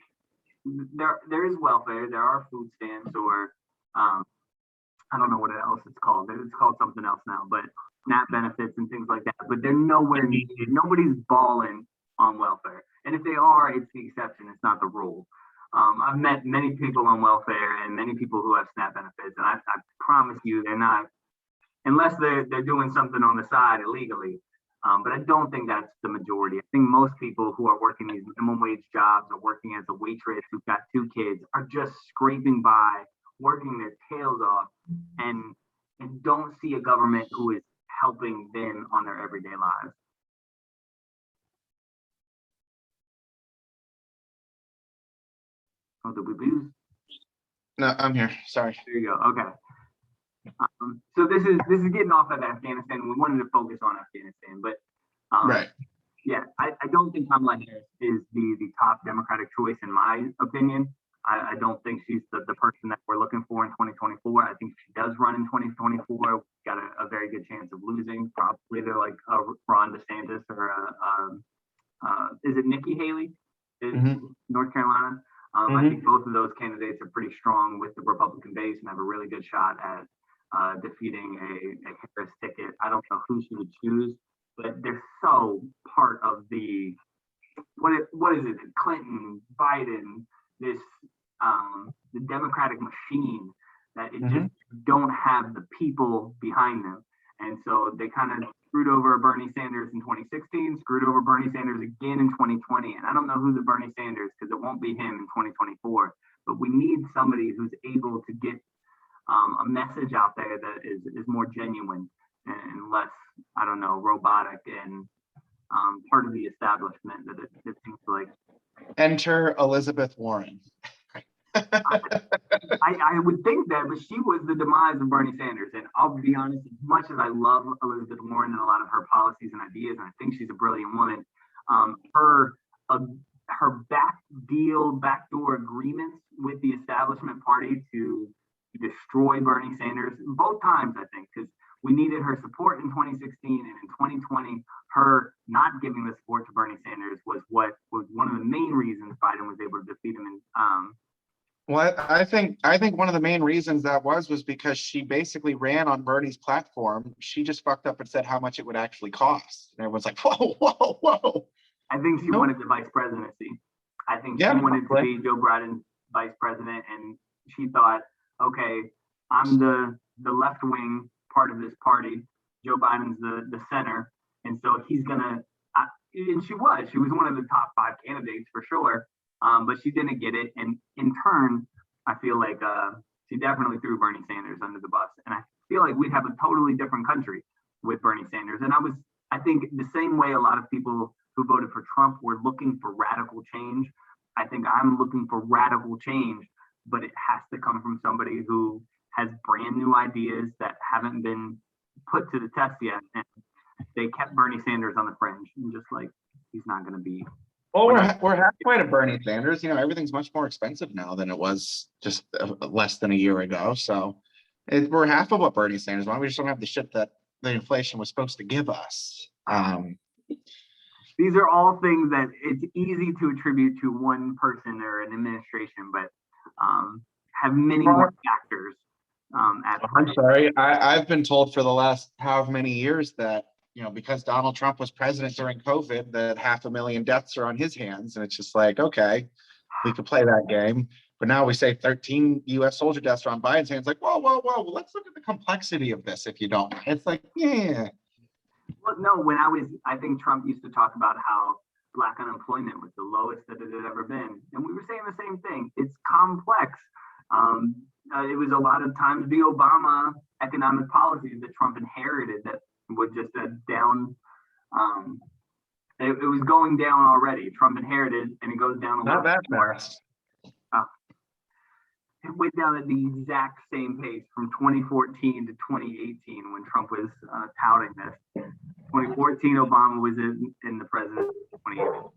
S1: there is welfare, there are food stamps, or I don't know what else it's called. It's called something else now, but SNAP benefits and things like that. But they're nowhere needed. Nobody's balling on welfare. And if they are, it's the exception. It's not the rule. I've met many people on welfare and many people who have SNAP benefits. And I promise you, they're not, unless they're doing something on the side illegally. But I don't think that's the majority. I think most people who are working these minimum wage jobs or working as a waitress who've got 2 kids are just scraping by, working their tails off, and don't see a government who is helping them on their everyday lives. Oh, did we lose?
S2: No, I'm here. Sorry.
S1: There you go. Okay. So this is getting off of Afghanistan. We wanted to focus on Afghanistan, but
S2: right.
S1: Yeah, I don't think Kamala Harris is the top Democratic choice in my opinion. I don't think she's the person that we're looking for in 2024. I think if she does run in 2024, we've got a very good chance of losing. Probably they're like Ron DeSantis or is it Nikki Haley? North Carolina. I think both of those candidates are pretty strong with the Republican base and have a really good shot at defeating a Harris ticket. I don't know who she would choose, but they're so part of the what is it? Clinton, Biden, this the Democratic machine that it just don't have the people behind them, and so they kind of screwed over Bernie Sanders in 2016, screwed over Bernie Sanders again in 2020, and I don't know who the Bernie Sanders, because it won't be him in 2024. But we need somebody who's able to get a message out there that is more genuine and less, I don't know, robotic and part of the establishment that it seems like.
S2: Enter Elizabeth Warren.
S1: I would think that, but she was the demise of Bernie Sanders. And I'll be honest, as much as I love Elizabeth Warren and a lot of her policies and ideas, and I think she's a brilliant woman, her backdoor agreements with the establishment party to destroy Bernie Sanders, both times, I think, because we needed her support in 2016, and in 2020, her not giving the support to Bernie Sanders was one of the main reasons Biden was able to defeat him in
S2: Well, I think one of the main reasons that was because she basically ran on Bernie's platform. She just fucked up and said how much it would actually cost. And everyone's like, whoa, whoa, whoa.
S1: I think she wanted the vice presidency. I think she wanted to be Joe Biden's vice president, and she thought, okay, I'm the left wing part of this party. Joe Biden's the center, and so he's gonna. And she was one of the top 5 candidates for sure. But she didn't get it, and in turn, I feel like she definitely threw Bernie Sanders under the bus, and I feel like we'd have a totally different country with Bernie Sanders. And I think the same way a lot of people who voted for Trump were looking for radical change. I think I'm looking for radical change, but it has to come from somebody who has brand new ideas that haven't been put to the test yet. And they kept Bernie Sanders on the fringe, and just like he's not going to be.
S2: Well, we're halfway to Bernie Sanders. You know, everything's much more expensive now than it was just less than a year ago. So we're half of what Bernie Sanders. Why don't we just don't have the shit that the inflation was supposed to give us.
S1: These are all things that it's easy to attribute to one person or an administration, but have many more factors at play.
S2: I'm sorry. I've been told for the last however many years that, because Donald Trump was president during COVID, that 500,000 deaths are on his hands. And it's just like, okay, we could play that game. But now we say 13 US soldier deaths are on Biden's hands. Like, whoa, let's look at the complexity of this if you don't. It's like, yeah.
S1: Well, no, I think Trump used to talk about how Black unemployment was the lowest that it had ever been. And we were saying the same thing. It's complex. It was a lot of times the Obama economic policies that Trump inherited that were just down. It was going down already. Trump inherited, and it goes down a
S2: Not that fast.
S1: It went down at the exact same pace from 2014 to 2018 when Trump was touting this. 2014, Obama was in the presidency. 2018.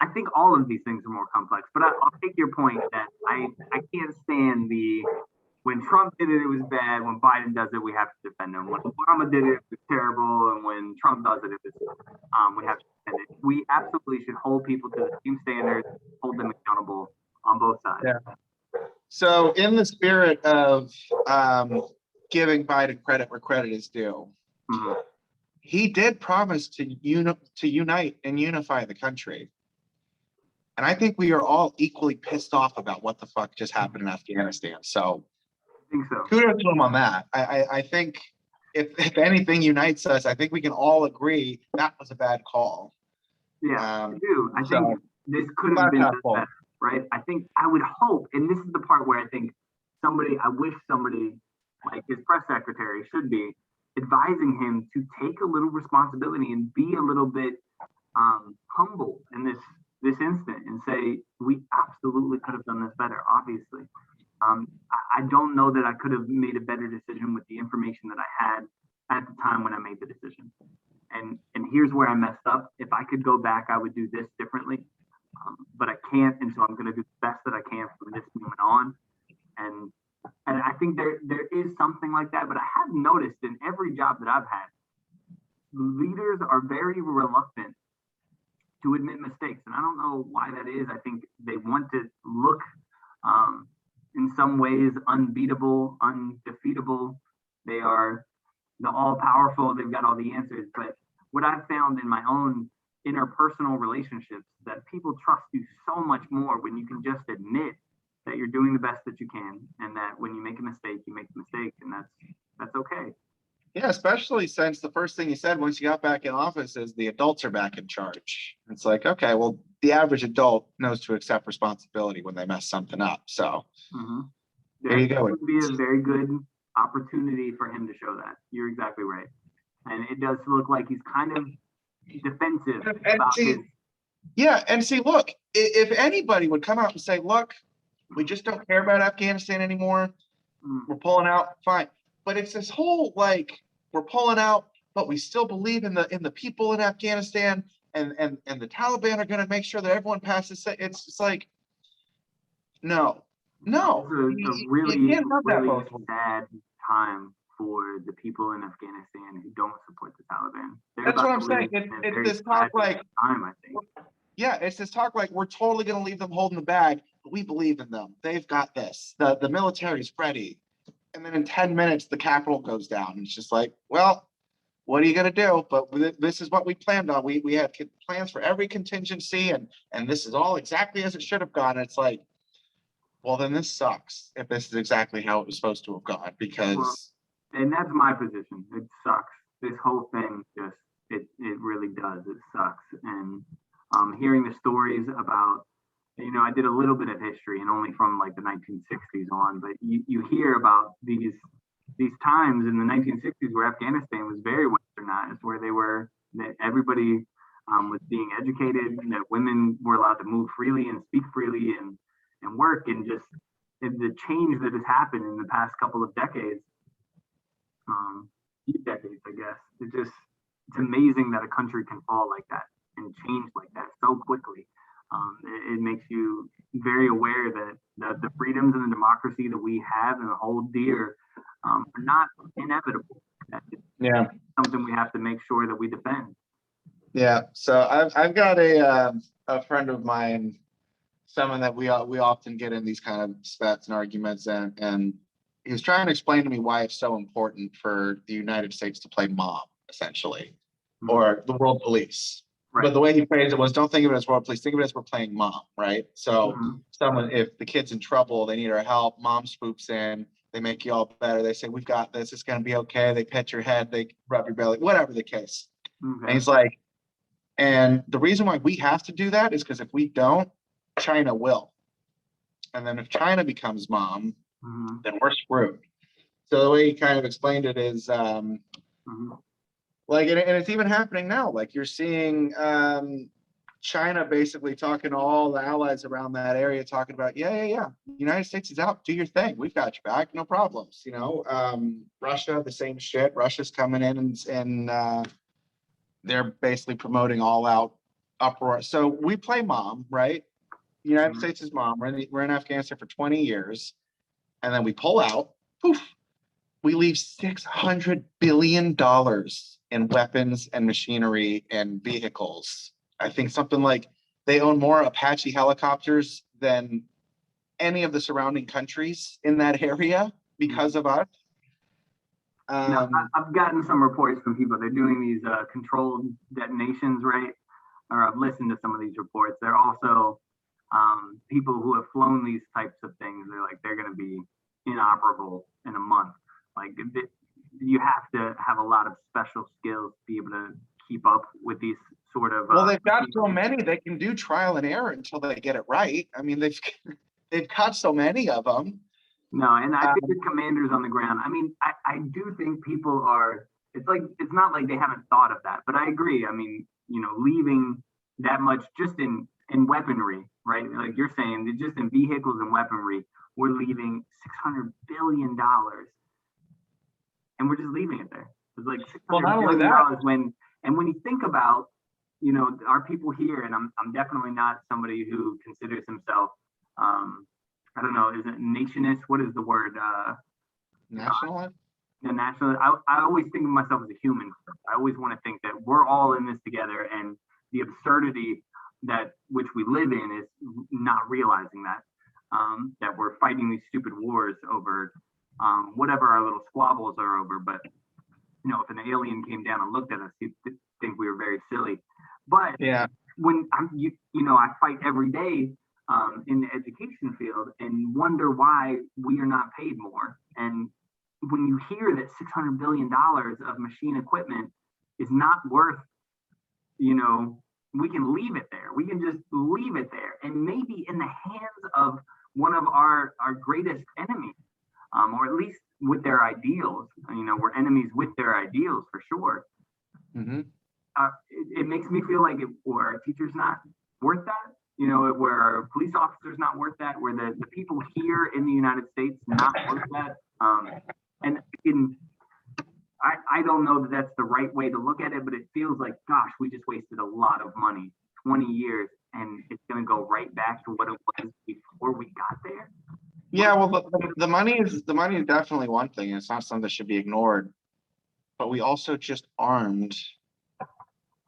S1: I think all of these things are more complex, but I'll take your point that I can't stand when Trump did it, it was bad. When Biden does it, we have to defend him. When Obama did it, it was terrible. And when Trump does it, we have to defend it. We absolutely should hold people to the same standards, hold them accountable on both sides.
S2: Yeah. So in the spirit of giving Biden credit where credit is due, he did promise to unite and unify the country. And I think we are all equally pissed off about what the fuck just happened in Afghanistan. So, kudos to him on that. I think if anything unites us, I think we can all agree that was a bad call.
S1: Yeah, I do. I think this could have been better, right? I think I would hope, and this is the part where I think I wish somebody like his press secretary should be advising him to take a little responsibility and be a little bit humble in this instant and say, we absolutely could have done this better, obviously. I don't know that I could have made a better decision with the information that I had at the time when I made the decision. And here's where I messed up. If I could go back, I would do this differently. But I can't, and so I'm going to do the best that I can from this moment on. And I think there is something like that, but I have noticed in every job that I've had, leaders are very reluctant to admit mistakes. And I don't know why that is. I think they want to look in some ways unbeatable, undefeatable. They are the all-powerful, they've got all the answers. But what I've found in my own interpersonal relationships, that people trust you so much more when you can just admit that you're doing the best that you can, and that when you make a mistake, you make a mistake, and that's okay.
S2: Yeah, especially since the first thing you said once you got back in office is the adults are back in charge. It's like, okay, well, the average adult knows to accept responsibility when they mess something up. So there you go.
S1: It would be a very good opportunity for him to show that. You're exactly right. And it does look like he's kind of defensive about his.
S2: Yeah, and see, look, if anybody would come out and say, look, we just don't care about Afghanistan anymore, we're pulling out, fine. But it's this whole, like, we're pulling out, but we still believe in the people in Afghanistan, and the Taliban are going to make sure that everyone passes. It's just like, no.
S1: It's a really sad time for the people in Afghanistan who don't support the Taliban.
S2: That's what I'm saying. It's this talk like,
S1: I think.
S2: Yeah, it's this talk like we're totally going to leave them holding the bag, but we believe in them. They've got this. The military is ready. And then in 10 minutes, the Capitol goes down. And it's just like, well, what are you going to do? But this is what we planned on. We had plans for every contingency, and this is all exactly as it should have gone. And it's like, well, then this sucks if this is exactly how it was supposed to have gone, because.
S1: And that's my position. It sucks. This whole thing it really does. It sucks. And hearing the stories about, I did a little bit of history, and only from like the 1960s on, but you hear about these times in the 1960s where Afghanistan was very westernized, where that everybody was being educated, and that women were allowed to move freely and speak freely and work, and just the change that has happened in the past couple of decades, few decades, I guess. It's amazing that a country can fall like that and change like that so quickly. It makes you very aware that the freedoms and the democracy that we have and hold dear are not inevitable. That
S2: Yeah.
S1: something we have to make sure that we defend.
S2: Yeah. So I've got a friend of mine, someone that we often get in these kind of spats and arguments, and he was trying to explain to me why it's so important for the United States to play mom, essentially, or the world police.
S1: Right.
S2: But the way he phrased it was, don't think of it as world police, think of it as we're playing mom, right? So someone, if the kid's in trouble, they need our help, mom swoops in, they make you all better. They say, we've got this, it's going to be okay. They pet your head, they rub your belly, whatever the case. And he's like, and the reason why we have to do that is because if we don't, China will. And then if China becomes mom, then we're screwed. So the way he kind of explained it is, like, and it's even happening now. Like you're seeing China basically talking to all the allies around that area, talking about, yeah, United States is out, do your thing, we've got your back, no problems. You know, Russia, the same shit. Russia's coming in and they're basically promoting all out uproar. So we play mom, right? The United States is mom. We're in Afghanistan for 20 years, and then we pull out. Poof, we leave $600 billion in weapons and machinery and vehicles. I think something like they own more Apache helicopters than any of the surrounding countries in that area because of us.
S1: I've gotten some reports from people. They're doing these controlled detonations, right? Or I've listened to some of these reports. They're also people who have flown these types of things. They're going to be inoperable in a month. Like you have to have a lot of special skills to be able to keep up with these sort of.
S2: Well, they've got so many. They can do trial and error until they get it right. I mean, they've caught so many of them.
S1: No, and I think the commanders on the ground. I mean, I do think people are. It's not like they haven't thought of that, but I agree. I mean, you know, leaving that much just in weaponry, right? Like you're saying, just in vehicles and weaponry, we're leaving $600 billion, and we're just leaving it there. It's like $600 billion when you think about, you know, our people here, and I'm definitely not somebody who considers himself, I don't know, is it nationist? What is the word?
S2: Nationalist?
S1: The national. I always think of myself as a human. I always want to think that we're all in this together, and the absurdity that which we live in is not realizing that we're fighting these stupid wars over whatever our little squabbles are over. But you know, if an alien came down and looked at us, he'd think we were very silly. But
S2: yeah,
S1: when you know, I fight every day in the education field and wonder why we are not paid more. And when you hear that $600 billion of machine equipment is not worth, you know, we can leave it there. We can just leave it there, and maybe in the hands of one of our greatest enemies, or at least with their ideals. You know, we're enemies with their ideals for sure. It makes me feel like were our teachers not worth that? You know, were our police officers not worth that? Were the people here in the United States not worth that? I don't know that that's the right way to look at it, but it feels like, gosh, we just wasted a lot of money, 20 years, and it's going to go right back to what it was before we got there.
S2: Yeah, well, the money is definitely one thing. It's not something that should be ignored. But we also just armed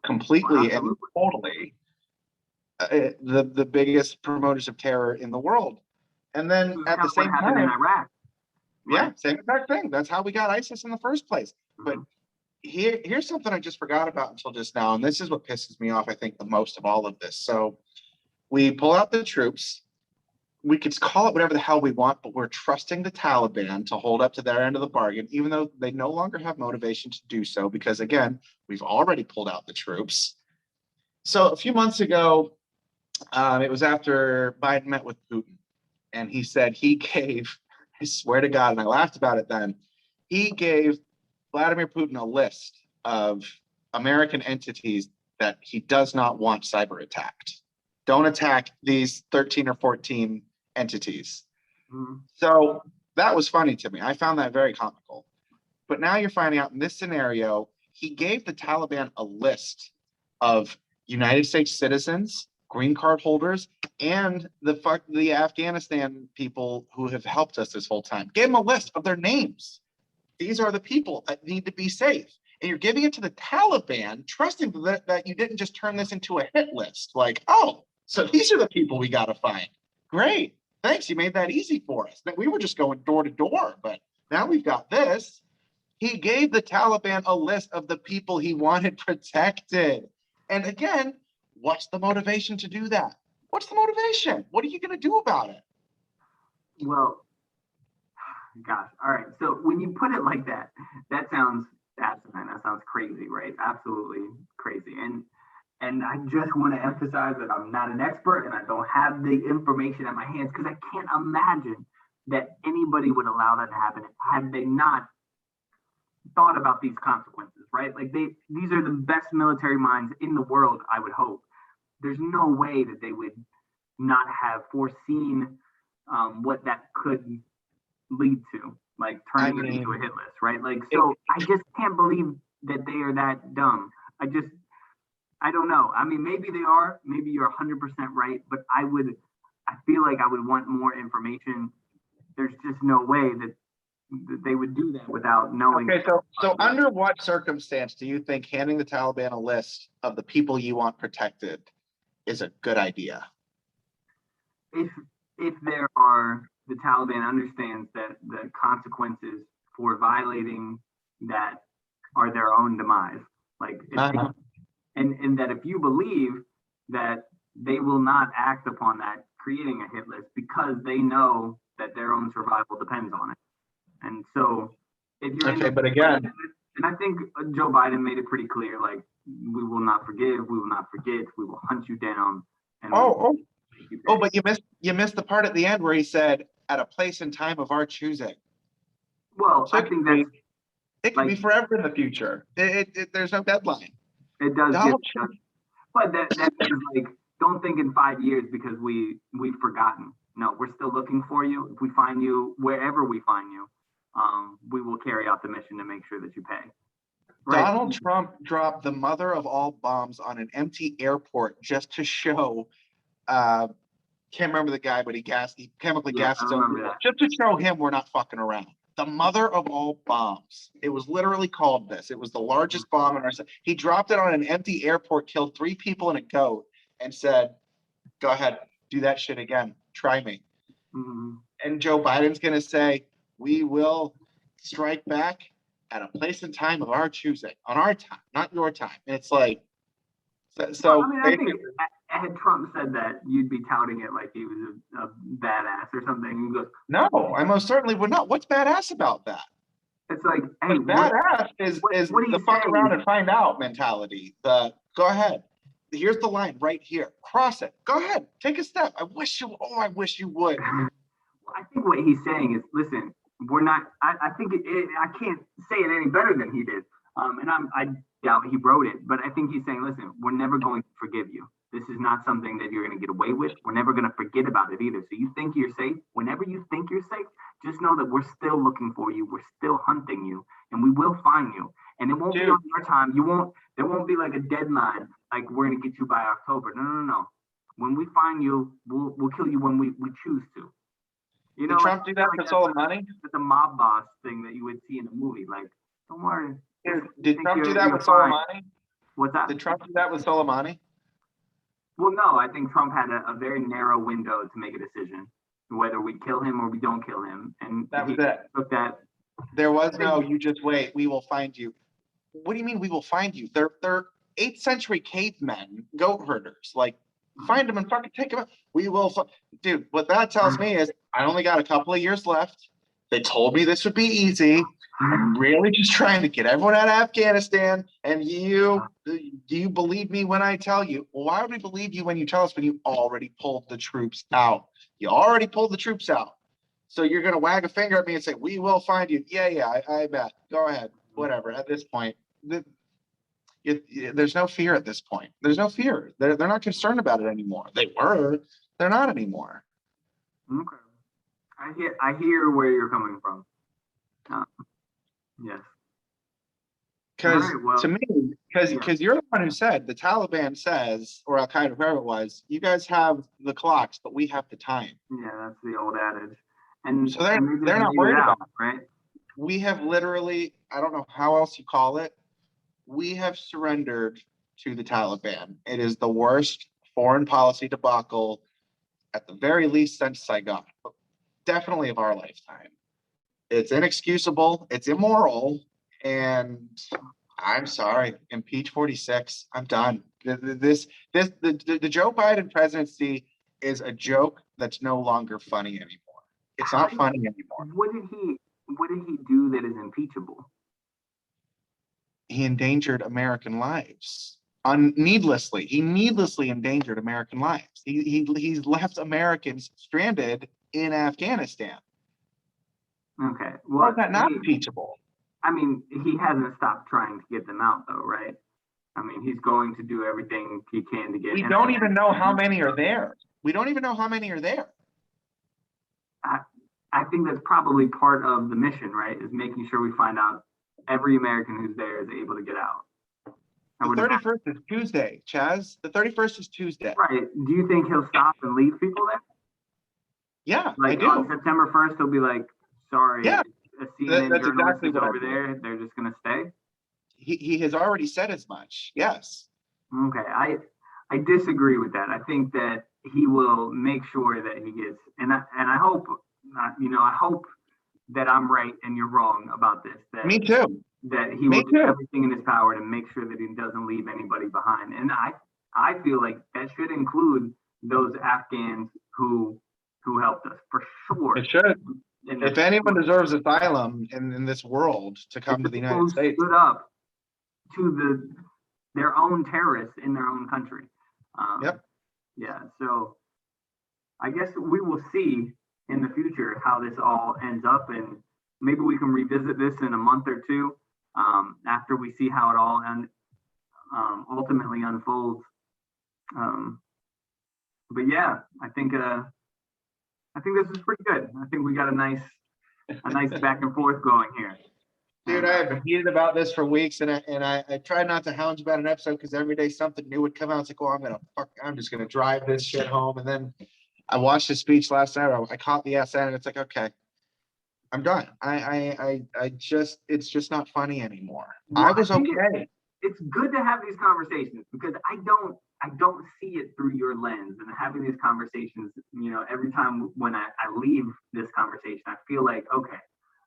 S2: completely and totally the biggest promoters of terror in the world. And then at the same time,
S1: in Iraq.
S2: Yeah, same exact thing. That's how we got ISIS in the first place. But here's something I just forgot about until just now, and this is what pisses me off, I think, the most of all of this. So we pull out the troops. We could call it whatever the hell we want, but we're trusting the Taliban to hold up to their end of the bargain, even though they no longer have motivation to do so, because again, we've already pulled out the troops. So a few months ago, it was after Biden met with Putin, and he said he gave, I swear to God, and I laughed about it then, he gave Vladimir Putin a list of American entities that he does not want cyber attacked. Don't attack these 13 or 14 entities. So that was funny to me. I found that very comical. But now you're finding out in this scenario, he gave the Taliban a list of United States citizens, green card holders, and the Afghanistan people who have helped us this whole time. Gave them a list of their names. these are the people that need to be safe. And you're giving it to the Taliban, trusting that you didn't just turn this into a hit list. Like, oh, so these are the people we got to find. Great. Thanks. You made that easy for us. We were just going door to door, but now we've got this. He gave the Taliban a list of the people he wanted protected. And again, what's the motivation to do that? What's the motivation? What are you going to do about it?
S1: Well, gosh, all right. So when you put it like that, that sounds asinine. That sounds crazy, right? Absolutely crazy. And I just want to emphasize that I'm not an expert and I don't have the information at my hands, because I can't imagine that anybody would allow that to happen had they not thought about these consequences, right? Like these are the best military minds in the world, I would hope. There's no way that they would not have foreseen what that could lead to, like turning it into a hit list, right? Like, so I just can't believe that they are that dumb. I don't know. I mean, maybe they are, maybe you're 100% right, but I feel like I would want more information. There's just no way that they would do that without knowing.
S2: Okay, so under what circumstance do you think handing the Taliban a list of the people you want protected is a good idea?
S1: If the Taliban understands that the consequences for violating that are their own demise, like, and that if you believe that they will not act upon that, creating a hit list, because they know that their own survival depends on it. And so if you're
S2: okay, but again,
S1: and I think Joe Biden made it pretty clear, like, we will not forgive, we will not forget, we will hunt you down. And
S2: but you missed the part at the end where he said, at a place and time of our choosing.
S1: Well, so I think
S2: it could be forever in the future. There's no deadline.
S1: It does, but that is like, don't think in 5 years because we've forgotten. No, we're still looking for you. If we find you, wherever we find you, we will carry out the mission to make sure that you pay.
S2: Right? Donald Trump dropped the mother of all bombs on an empty airport just to show, can't remember the guy, but he chemically gassed his own, just to show him we're not fucking around. The mother of all bombs. It was literally called this. It was the largest bomb in our city. He dropped it on an empty airport, killed 3 people and a goat, and said, go ahead, do that shit again. Try me.
S1: Mm-hmm.
S2: And Joe Biden's going to say, we will strike back at a place and time of our choosing, on our time, not your time. And it's like, so
S1: I mean, I think had Trump said that, you'd be touting it like he was a badass or something. He goes,
S2: no, I most certainly would not. What's badass about that?
S1: It's like, hey,
S2: badass is the fuck around and find out mentality. The go ahead. Here's the line right here. Cross it. Go ahead. Take a step. I wish you would.
S1: I think what he's saying is, listen, we're not. I think I can't say it any better than he did. And I doubt he wrote it, but I think he's saying, listen, we're never going to forgive you. This is not something that you're going to get away with. We're never going to forget about it either. So you think you're safe. Whenever you think you're safe, just know that we're still looking for you. We're still hunting you, and we will find you. And it won't be on your time. There won't be like a deadline, like we're going to get you by October. No. When we find you, we'll kill you when we choose to. You know,
S2: did Trump do that for Soleimani?
S1: It's a mob boss thing that you would see in a movie. Like, don't worry.
S2: Did Trump do that with Soleimani?
S1: What's that?
S2: Did Trump do that with Soleimani?
S1: Well, no, I think Trump had a very narrow window to make a decision, whether we kill him or we don't kill him. And
S2: that was it.
S1: Took that.
S2: There was no, you just wait, we will find you. What do you mean we will find you? They're 8th century cavemen, goat herders. Like, find them and fucking take them out. We will, dude, what that tells me is I only got a couple of years left. They told me this would be easy. I'm really just trying to get everyone out of Afghanistan. And do you believe me when I tell you? Well, why would we believe you when you tell us when you already pulled the troops out? You already pulled the troops out. So you're going to wag a finger at me and say, we will find you. Yeah, I bet. Go ahead. Whatever. At this point, there's no fear at this point. There's no fear. They're not concerned about it anymore. They were. They're not anymore.
S1: Okay. I hear where you're coming from. Yes.
S2: Because to me, because you're the one who said, the Taliban says, or Al Qaeda, whoever it was, you guys have the clocks, but we have the time.
S1: Yeah, that's the old adage. And
S2: so they're not worried about it,
S1: right?
S2: we have literally, I don't know how else you call it, we have surrendered to the Taliban. It is the worst foreign policy debacle, at the very least, since Saigon, but definitely of our lifetime. It's inexcusable, it's immoral, and I'm sorry, impeach 46. I'm done. The Joe Biden presidency is a joke that's no longer funny anymore. It's not funny anymore.
S1: What did he do that is impeachable?
S2: He endangered American lives needlessly. He needlessly endangered American lives. He's left Americans stranded in Afghanistan.
S1: Okay.
S2: Well, how is that not impeachable?
S1: I mean, he hasn't stopped trying to get them out, though, right? I mean, he's going to do everything he can to get.
S2: We don't even know how many are there. We don't even know how many are there.
S1: I think that's probably part of the mission, right? Is making sure we find out every American who's there is able to get out.
S2: The 31st is Tuesday, Chaz. The 31st is Tuesday.
S1: Right. Do you think he'll stop and leave people there?
S2: Yeah,
S1: like
S2: I do.
S1: On September 1st, he'll be like, sorry,
S2: yeah,
S1: a CNN
S2: that's
S1: journalist
S2: exactly
S1: is
S2: what
S1: over there. They're just going to stay?
S2: He has already said as much. Yes.
S1: Okay. I disagree with that. I think that he will make sure that he gets, and I hope, I hope that I'm right and you're wrong about this. That,
S2: Me too.
S1: That he will do everything in his power to make sure that he doesn't leave anybody behind. And I feel like that should include those Afghans who helped us, for sure.
S2: It should. If anyone deserves asylum in this world to come to the United States,
S1: stood up to their own terrorists in their own country.
S2: Yep.
S1: Yeah. So I guess we will see in the future how this all ends up, and maybe we can revisit this in a month or two after we see how it all ultimately unfolds. But yeah, I think this is pretty good. I think we got a nice back and forth going here.
S2: Dude, I have been heated about this for weeks, and I tried not to hound you about an episode because every day something new would come out. It's like, well, I'm just gonna drive this shit home. And then I watched his speech last night. I caught the SN, and it's like, okay, I'm done. It's just not funny anymore. Well, I was okay.
S1: It's good to have these conversations because I don't see it through your lens, and having these conversations, every time when I leave this conversation, I feel like, okay,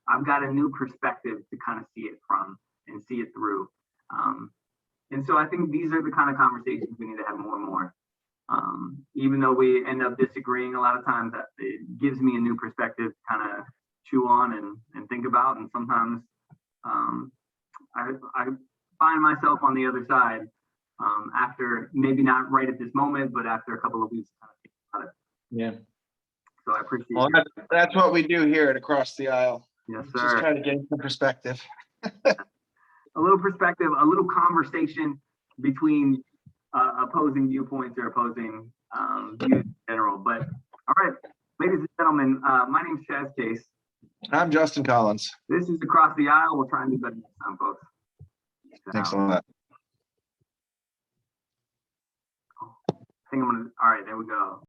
S1: I've got a new perspective to kind of see it from and see it through. And so I think these are the kind of conversations we need to have more and more. Even though we end up disagreeing a lot of times, it gives me a new perspective to kind of chew on and think about. And sometimes I find myself on the other side after, maybe not right at this moment, but after a couple of weeks. Kind of
S2: yeah.
S1: So I appreciate
S2: well, that's what we do here at Across the Aisle.
S1: Yes, sir.
S2: Just try to get some perspective.
S1: A little perspective, a little conversation between opposing viewpoints or opposing views in general. But all right, ladies and gentlemen, my name's Chaz Case.
S2: I'm Justin Collins.
S1: This is Across the Aisle. We'll try and do better next time, folks.
S2: Thanks a lot.
S1: I think all right, there we go.